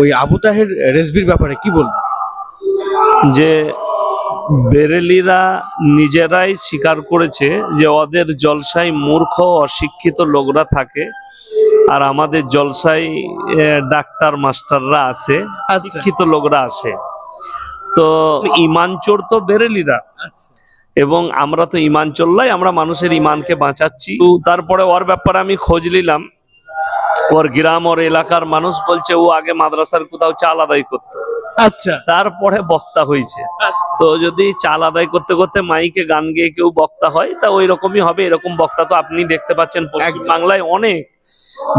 ওই আবু তাহের রেজভির ব্যাপারে কি বলবো? যে বেরেলিরা নিজেরাই স্বীকার করেছে যে ওদের জলসায় মূর্খ অশিক্ষিত লোকরা থাকে, আর আমাদের জলসায় ডাক্তার মাস্টাররা আছে, শিক্ষিত লোকরা আসে। তো ইমান চোর তো বেরেলিরা, এবং আমরা তো ইমান চললাই, আমরা মানুষের ইমানকে বাঁচাচ্ছি। তো তারপরে ওর ব্যাপারে আমি খোঁজ নিলাম। ওর গ্রাম, ওর এলাকার মানুষ বলছে ও আগে মাদ্রাসার কোথাও চাল আদায় করতো, আচ্ছা তারপরে বক্তা হয়েছে। তো যদি চাল আদায় করতে করতে মাইকে গান গেয়ে কেউ বক্তা হয়, তা ওই রকমই হবে। এরকম বক্তা তো আপনি দেখতে পাচ্ছেন পশ্চিম বাংলায় অনেক,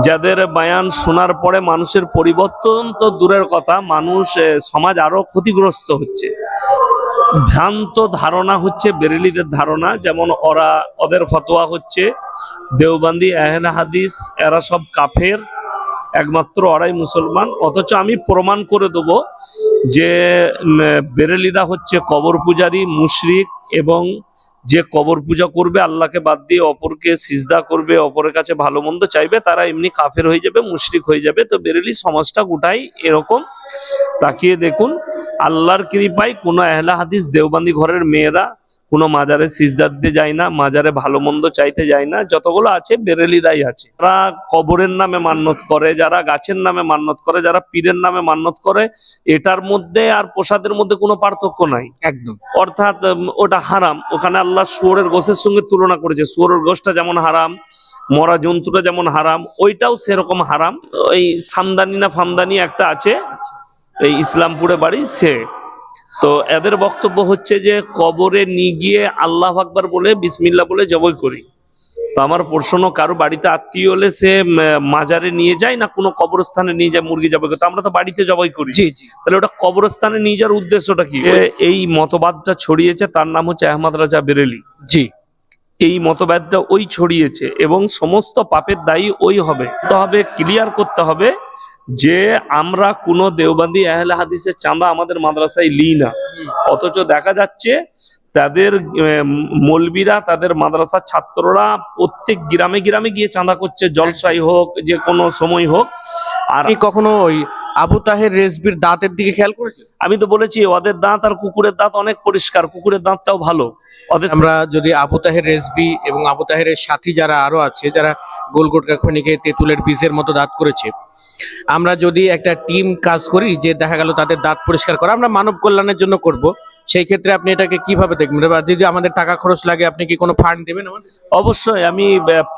যাদের বয়ান শোনার পরে মানুষের পরিবর্তন তো দূরের কথা, মানুষ সমাজ আরো ক্ষতিগ্রস্ত হচ্ছে। ভ্রান্ত ধারণা হচ্ছে বেরেলিদের ধারণা, যেমন ওদের ফতোয়া হচ্ছে দেওবন্দি, আহলে হাদিস এরা সব কাফের, একমাত্র ওরাই মুসলমান। অথচ আমি প্রমাণ করে দেব যে বেরেলিরা হচ্ছে কবর পূজারী, মুশরিক, এবং যে কবর পূজা করবে আল্লাহকে বাদ দিয়ে অপরকে সিজদা করবে, অপরের কাছে ভালো মন্দ চাইবে, তারা এমনি কাফের হয়ে যাবে, মুশরিক হয়ে যাবে। তো বেরেলি সমাজটা গোটাই এরকম। তাকিয়ে দেখুন, আল্লাহর কৃপায় কোনো আহলে হাদিস দেওবন্দি ঘরের মেয়েরা কোনো মাজারে সিজদা দিতে যায় না, মাজারে ভালো মন্দ চাইতে যায় না। যতগুলো আছে বেরেলিরাই আছে। যারা কবরের নামে মান্যত করে, যারা গাছের নামে মান্যত করে, যারা পীরের নামে মান্যত করে, এটার মধ্যে আর প্রসাদের মধ্যে কোনো পার্থক্য নাই একদম। অর্থাৎ ওটা হারাম। ওখানে আল্লাহ শুয়োরের গোশের সঙ্গে তুলনা করেছে। শুয়োরের গোশটা যেমন হারাম, মরা জন্তুটা যেমন হারাম, ওইটাও সেরকম হারাম। ওই সামদানি না ফামদানি একটা আছে, এই ইসলামপুরে বাড়ি, সে তো এদের বক্তব্য হচ্ছে যে কবরে নিয়ে গিয়ে আল্লাহ আকবার বলে বিসমিল্লাহ বলে জবাই করি। তো আমার প্রশ্ন, কারো বাড়িতে আত্মীয় হলে সে মাজারে নিয়ে যায় না কোনো কবরস্থানে নিয়ে যায় মুরগি জবাই করতে? আমরা তো বাড়িতে জবাই করি। তাহলে ওটা কবরস্থানে নিয়ে যাওয়ার উদ্দেশ্যটা কি? এই মতবাদটা ছড়িয়েছে, তার নাম হচ্ছে আহমদ রাজা বেরেলি। জি, এই মতবাদটা ওই ছড়িয়েছে, এবং সমস্ত পাপের দায়ী ওই হবে। ক্লিয়ার করতে হবে যে আমরা কোনো দেওবন্দি আহলে হাদিসের চাঁদা আমাদের মাদ্রাসায় লিই না। অথচ দেখা যাচ্ছে তাদের মৌলবীরা, তাদের মাদ্রাসার ছাত্ররা প্রত্যেক গ্রামে গ্রামে গিয়ে চাঁদা করছে, জলসাই হোক, যে কোনো সময় হোক। আর কখনো ওই আবু তাহের রেজভির দাঁতের দিকে খেয়াল করেছেন? আমি তো বলেছি ওদের দাঁত আর কুকুরের দাঁত অনেক পরিষ্কার, কুকুরের দাঁতটাও ভালো। আমরা যদি আবু তাহের রেজভি এবং আবু তাহেরের সাথী যারা আরো আছে, যারা গোলগোটকা খনিকে তেঁতুলের বীজের মতো দাঁত করেছে, আমরা যদি একটা টিম কাজ করি যে দেখা গেল তাদের দাঁত পরিষ্কার করা, আমরা মানব কল্যাণের জন্য করব, সেই ক্ষেত্রে আপনি এটাকে কিভাবে দেখবেন? বা যদি আমাদের টাকা খরচ লাগে, আপনি কি কোনো ফান্ড দেবেন আমাদের? অবশ্যই, আমি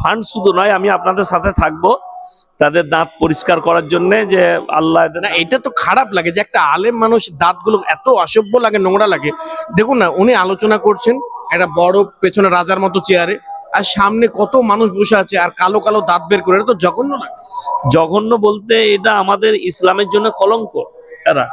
ফান্ড শুধু নয়, আমি আপনাদের সাথে থাকবো তাদের দাঁত পরিষ্কার করার জন্য। যে আল্লাহ, না এটা তো খারাপ লাগে যে একটা আলেম মানুষ দাঁতগুলো এত অসভ্য লাগে, নোংরা লাগে। দেখুন না, উনি আলোচনা করছেন একটা বড় পেছনে রাজার মতো চেয়ারে, আর সামনে কত মানুষ বসে আছে, আর কালো কালো দাঁত বের করে, এটা তো জঘন্য লাগে। জঘন্য বলতে এটা আমাদের ইসলামের জন্য কলঙ্ক এরা।